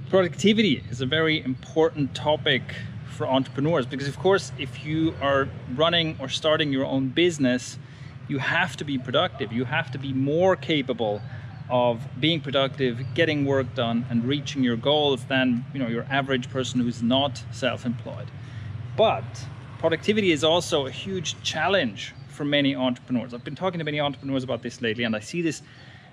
Productivity is a very important topic for entrepreneurs because, of course, if you are running or starting your own business, you have to be productive. You have to be more capable of being productive, getting work done, and reaching your goals than your average person who's not self-employed. But productivity is also a huge challenge for many entrepreneurs. I've been talking to many entrepreneurs about this lately, and I see this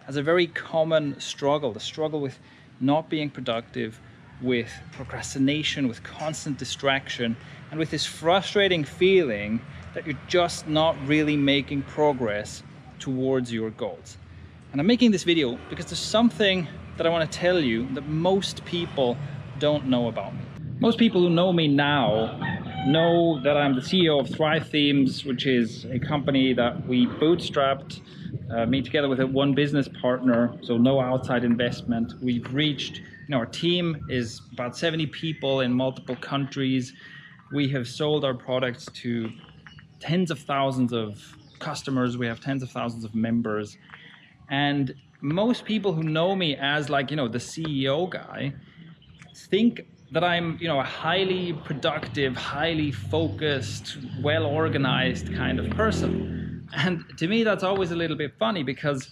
as a very common struggle, the struggle with not being productive, with procrastination, with constant distraction, and with this frustrating feeling that you're just not really making progress towards your goals. And I'm making this video because there's something that I want to tell you that most people don't know about me. Most people who know me now know that I'm the CEO of Thrive Themes, which is a company that we bootstrapped, me together with one business partner, so no outside investment. We've reached, our team is about 70 people in multiple countries. We have sold our products to tens of thousands of customers. We have tens of thousands of members. And most people who know me as the CEO guy think that I'm, a highly productive, highly focused, well-organized kind of person. And to me, that's always a little bit funny because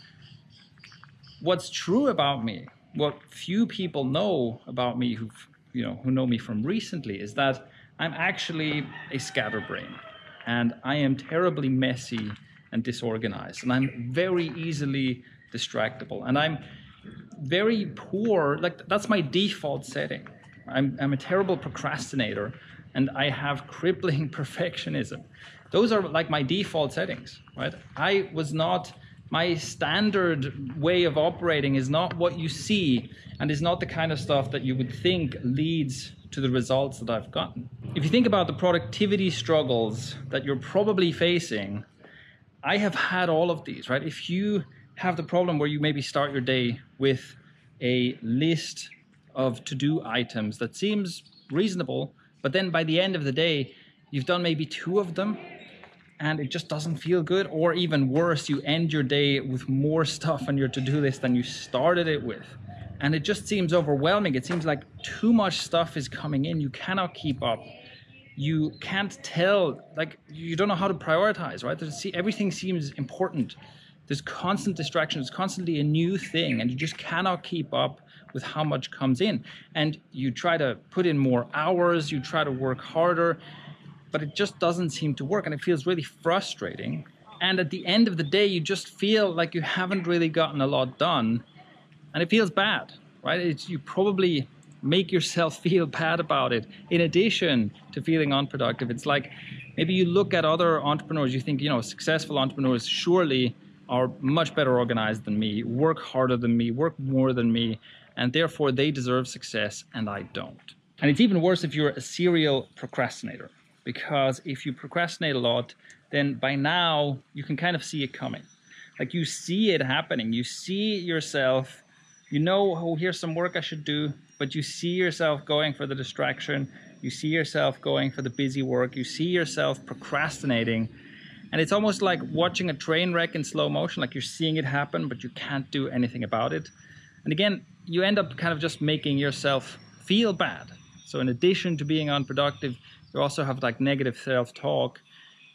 what's true about me, what few people know about me who know me from recently, is that I'm actually a scatterbrain, and I am terribly messy and disorganized, and I'm very easily distractible, and I'm very poor. That's my default setting. I'm a terrible procrastinator, and I have crippling perfectionism. Those are like my default settings, right? My standard way of operating is not what you see, and is not the kind of stuff that you would think leads to the results that I've gotten. If you think about the productivity struggles that you're probably facing, I have had all of these, right? If you have the problem where you maybe start your day with a list of to-do items that seems reasonable, but then by the end of the day, you've done maybe 2 of them and it just doesn't feel good, or even worse, you end your day with more stuff on your to-do list than you started it with. And it just seems overwhelming. It seems like too much stuff is coming in. You cannot keep up. You can't tell, you don't know how to prioritize, right? Everything seems important. There's constant distraction. There's constantly a new thing, and you just cannot keep up with how much comes in. And you try to put in more hours, you try to work harder, but it just doesn't seem to work, and it feels really frustrating. And at the end of the day, you just feel like you haven't really gotten a lot done, and it feels bad, right? You probably make yourself feel bad about it, in addition to feeling unproductive. It's like maybe you look at other entrepreneurs, you think, successful entrepreneurs surely are much better organized than me, work harder than me, work more than me, and therefore they deserve success and I don't. And it's even worse if you're a serial procrastinator, because if you procrastinate a lot, then by now you can kind of see it coming. Like, you see it happening. You see yourself, oh, here's some work I should do, but you see yourself going for the distraction. You see yourself going for the busy work. You see yourself procrastinating. And it's almost like watching a train wreck in slow motion, like you're seeing it happen, but you can't do anything about it. And again, you end up kind of just making yourself feel bad. So in addition to being unproductive, you also have negative self-talk.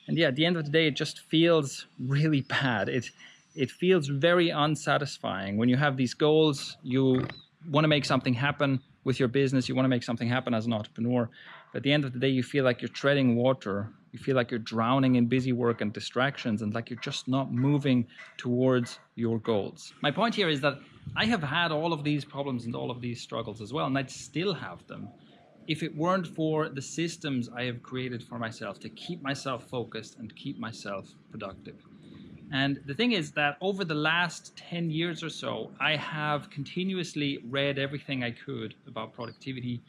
And yeah, at the end of the day, it just feels really bad. It feels very unsatisfying. When you have these goals, you want to make something happen with your business, you want to make something happen as an entrepreneur. But at the end of the day, you feel like you're treading water. You feel like you're drowning in busy work and distractions, and like you're just not moving towards your goals. My point here is that I have had all of these problems and all of these struggles as well, and I'd still have them if it weren't for the systems I have created for myself to keep myself focused and keep myself productive. And the thing is that over the last 10 years or so, I have continuously read everything I could about productivity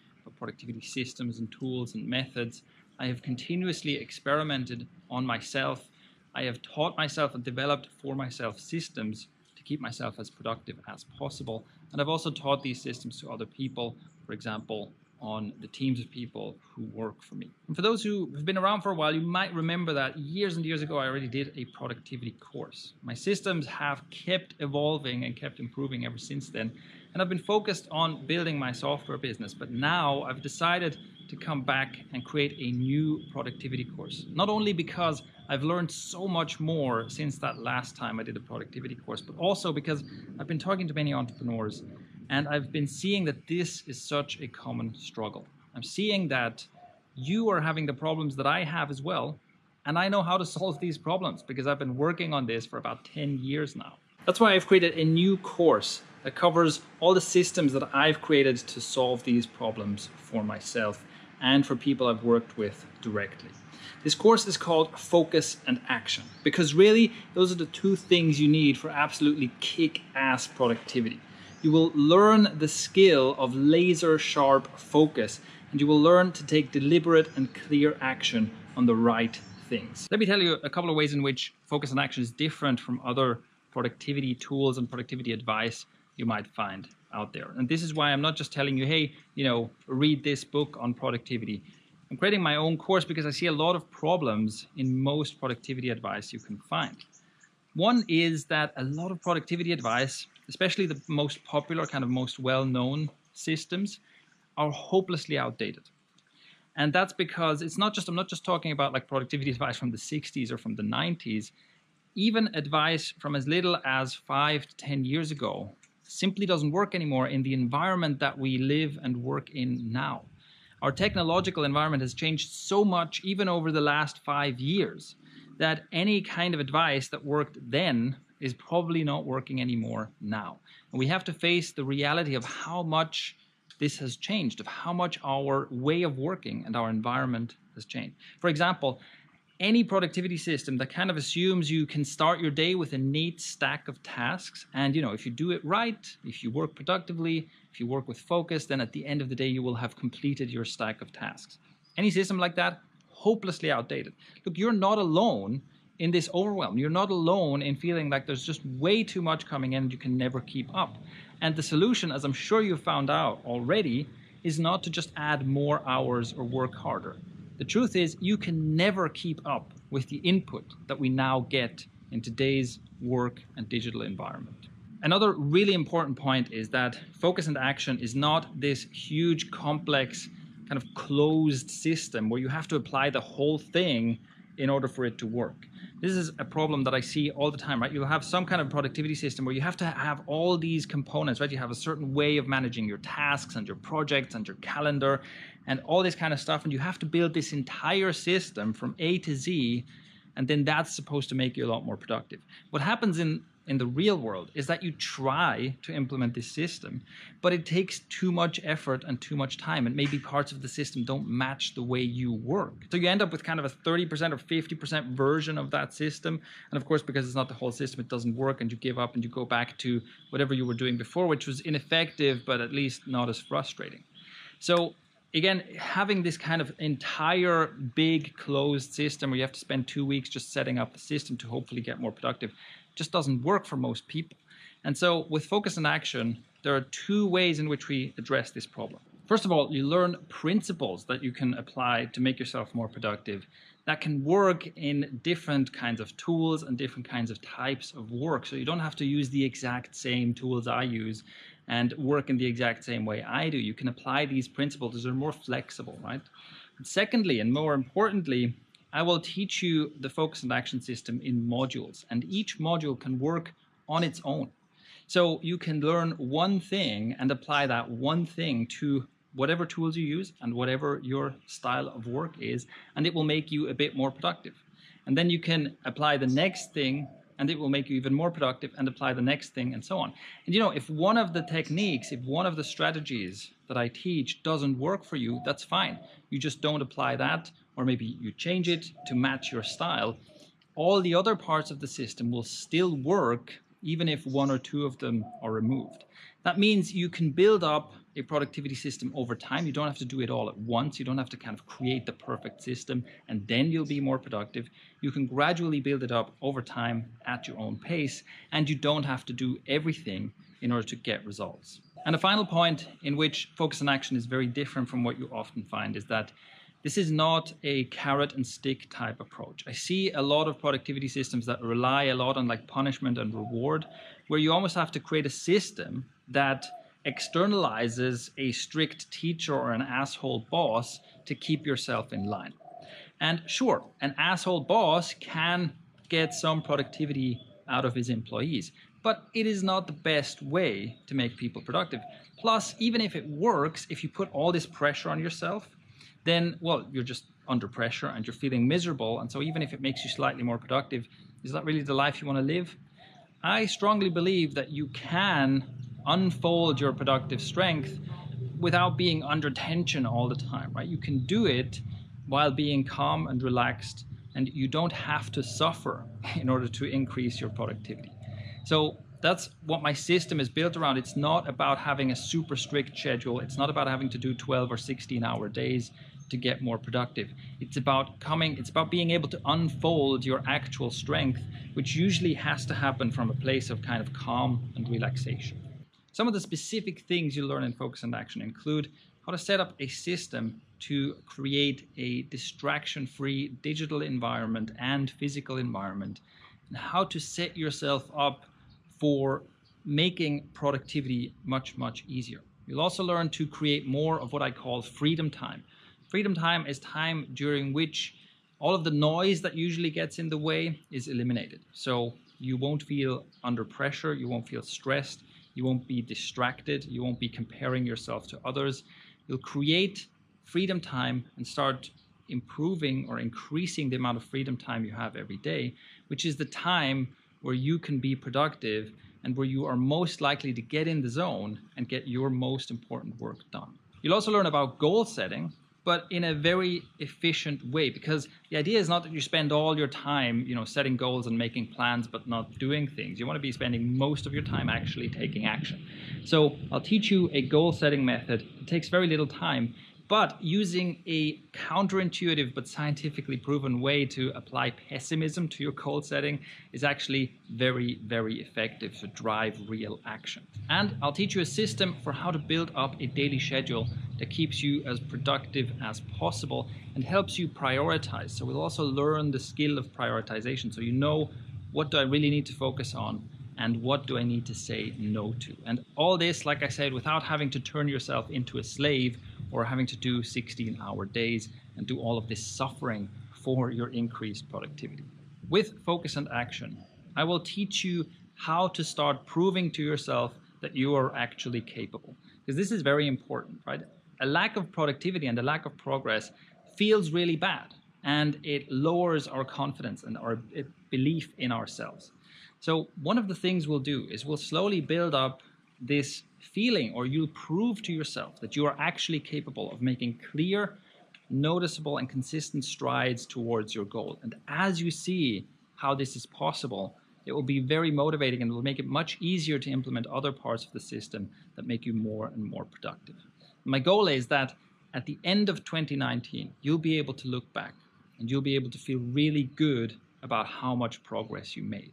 systems and tools and methods. I have continuously experimented on myself. I have taught myself and developed for myself systems to keep myself as productive as possible. And I've also taught these systems to other people, for example, on the teams of people who work for me. And for those who have been around for a while, you might remember that years and years ago, I already did a productivity course. My systems have kept evolving and kept improving ever since then. And I've been focused on building my software business, but now I've decided to come back and create a new productivity course. Not only because I've learned so much more since that last time I did a productivity course, but also because I've been talking to many entrepreneurs and I've been seeing that this is such a common struggle. I'm seeing that you are having the problems that I have as well, and I know how to solve these problems because I've been working on this for about 10 years now. That's why I've created a new course that covers all the systems that I've created to solve these problems for myself and for people I've worked with directly. This course is called Focus and Action because really those are the two things you need for absolutely kick-ass productivity. You will learn the skill of laser sharp focus, and you will learn to take deliberate and clear action on the right things. Let me tell you a couple of ways in which Focus and Action is different from other productivity tools and productivity advice you might find out there. And this is why I'm not just telling you, hey, read this book on productivity. I'm creating my own course because I see a lot of problems in most productivity advice you can find. One is that a lot of productivity advice, especially the most popular, kind of most well-known systems, are hopelessly outdated. And that's because I'm not just talking about like productivity advice from the 60s or from the 90s. Even advice from as little as 5 to 10 years ago simply doesn't work anymore in the environment that we live and work in now. Our technological environment has changed so much, even over the last 5 years, that any kind of advice that worked then is probably not working anymore now. And we have to face the reality of how much this has changed, of how much our way of working and our environment has changed. For example, any productivity system that kind of assumes you can start your day with a neat stack of tasks, and if you do it right, if you work productively, if you work with focus, then at the end of the day you will have completed your stack of tasks. Any system like that, hopelessly outdated. Look, you're not alone in this overwhelm. You're not alone in feeling like there's just way too much coming in and you can never keep up. And the solution, as I'm sure you found out already, is not to just add more hours or work harder. The truth is you can never keep up with the input that we now get in today's work and digital environment. Another really important point is that Focus and Action is not this huge, complex, kind of closed system where you have to apply the whole thing in order for it to work. This is a problem that I see all the time, right? You'll have some kind of productivity system where you have to have all these components, right? You have a certain way of managing your tasks and your projects and your calendar and all this kind of stuff. And you have to build this entire system from A to Z. And then that's supposed to make you a lot more productive. What happens in the real world is that you try to implement this system, but it takes too much effort and too much time, and maybe parts of the system don't match the way you work. So you end up with kind of a 30% or 50% version of that system. And of course, because it's not the whole system, it doesn't work, and you give up and you go back to whatever you were doing before, which was ineffective, but at least not as frustrating. So again, having this kind of entire big closed system where you have to spend 2 weeks just setting up the system to hopefully get more productive just doesn't work for most people. And so with Focus and Action, there are two ways in which we address this problem. First of all, you learn principles that you can apply to make yourself more productive that can work in different kinds of tools and different kinds of types of work. So you don't have to use the exact same tools I use and work in the exact same way I do. You can apply these principles as they're more flexible, right? And secondly, and more importantly, I will teach you the Focus and Action system in modules, and each module can work on its own. So you can learn one thing and apply that one thing to whatever tools you use and whatever your style of work is, and it will make you a bit more productive. And then you can apply the next thing and it will make you even more productive, and apply the next thing, and so on. And if one of the techniques, if one of the strategies that I teach doesn't work for you, that's fine. You just don't apply that, or maybe you change it to match your style. All the other parts of the system will still work, even if one or two of them are removed. That means you can build up a productivity system over time. You don't have to do it all at once. You don't have to kind of create the perfect system and then you'll be more productive. You can gradually build it up over time at your own pace, and you don't have to do everything in order to get results. And a final point in which Focus and Action is very different from what you often find is that this is not a carrot and stick type approach. I see a lot of productivity systems that rely a lot on like punishment and reward, where you almost have to create a system that externalizes a strict teacher or an asshole boss to keep yourself in line. And sure, an asshole boss can get some productivity out of his employees, but it is not the best way to make people productive. Plus, even if it works, if you put all this pressure on yourself, then, well, you're just under pressure and you're feeling miserable. And so even if it makes you slightly more productive, is that really the life you want to live? I strongly believe that you can unfold your productive strength without being under tension all the time, right? You can do it while being calm and relaxed, and you don't have to suffer in order to increase your productivity. So that's what my system is built around. It's not about having a super strict schedule. It's not about having to do 12 or 16-hour days to get more productive. It's about being able to unfold your actual strength, which usually has to happen from a place of kind of calm and relaxation. Some of the specific things you learn in Focus and Action include how to set up a system to create a distraction-free digital environment and physical environment, and how to set yourself up for making productivity much, much easier. You'll also learn to create more of what I call freedom time. Freedom time is time during which all of the noise that usually gets in the way is eliminated. So you won't feel under pressure, you won't feel stressed, you won't be distracted, you won't be comparing yourself to others. You'll create freedom time and start improving or increasing the amount of freedom time you have every day, which is the time where you can be productive and where you are most likely to get in the zone and get your most important work done. You'll also learn about goal setting, but in a very efficient way, because the idea is not that you spend all your time, setting goals and making plans, but not doing things. You want to be spending most of your time actually taking action. So I'll teach you a goal setting method. It takes very little time, but using a counterintuitive but scientifically proven way to apply pessimism to your goal setting is actually very, very effective to drive real action. And I'll teach you a system for how to build up a daily schedule that keeps you as productive as possible and helps you prioritize. So we'll also learn the skill of prioritization, so you know, what do I really need to focus on and what do I need to say no to? And all this, like I said, without having to turn yourself into a slave or having to do 16-hour days and do all of this suffering for your increased productivity. With Focus and Action, I will teach you how to start proving to yourself that you are actually capable. Because this is very important, right? A lack of productivity and a lack of progress feels really bad, and it lowers our confidence and our belief in ourselves. So one of the things we'll do is we'll slowly build up this feeling, or you'll prove to yourself that you are actually capable of making clear, noticeable, and consistent strides towards your goal. And as you see how this is possible, it will be very motivating and will make it much easier to implement other parts of the system that make you more and more productive. My goal is that at the end of 2019, you'll be able to look back and you'll be able to feel really good about how much progress you made.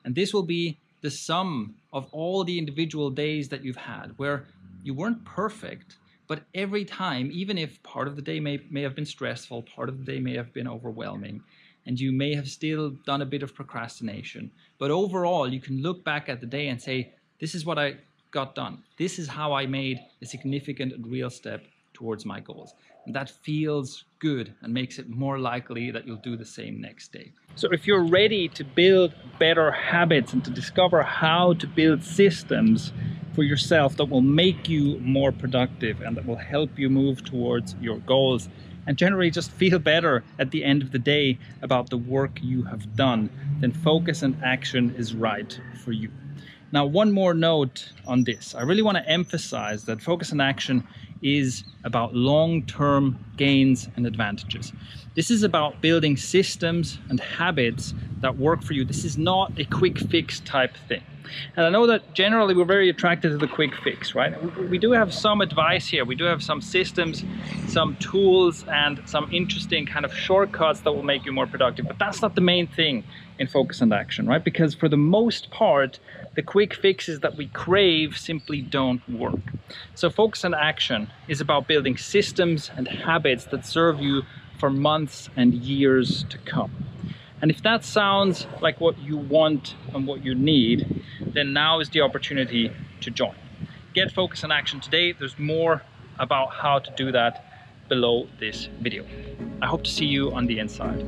And this will be the sum of all the individual days that you've had where you weren't perfect, but every time, even if part of the day may have been stressful, part of the day may have been overwhelming, and you may have still done a bit of procrastination, but overall you can look back at the day and say, this is what I got done. This is how I made a significant and real step towards my goals. And that feels good and makes it more likely that you'll do the same next day. So if you're ready to build better habits and to discover how to build systems for yourself that will make you more productive and that will help you move towards your goals and generally just feel better at the end of the day about the work you have done, then Focus and Action is right for you. Now, one more note on this. I really want to emphasize that Focus and Action is about long-term gains and advantages. This is about building systems and habits that work for you. This is not a quick fix type thing. And I know that generally we're very attracted to the quick fix, right? We do have some advice here. We do have some systems, some tools, and some interesting kind of shortcuts that will make you more productive. But that's not the main thing in Focus and Action, right? Because for the most part, the quick fixes that we crave simply don't work. So Focus and Action is about building systems and habits that serve you for months and years to come. And if that sounds like what you want and what you need, then now is the opportunity to join. get focus and action today. There's more about how to do that below this video. I hope to see you on the inside.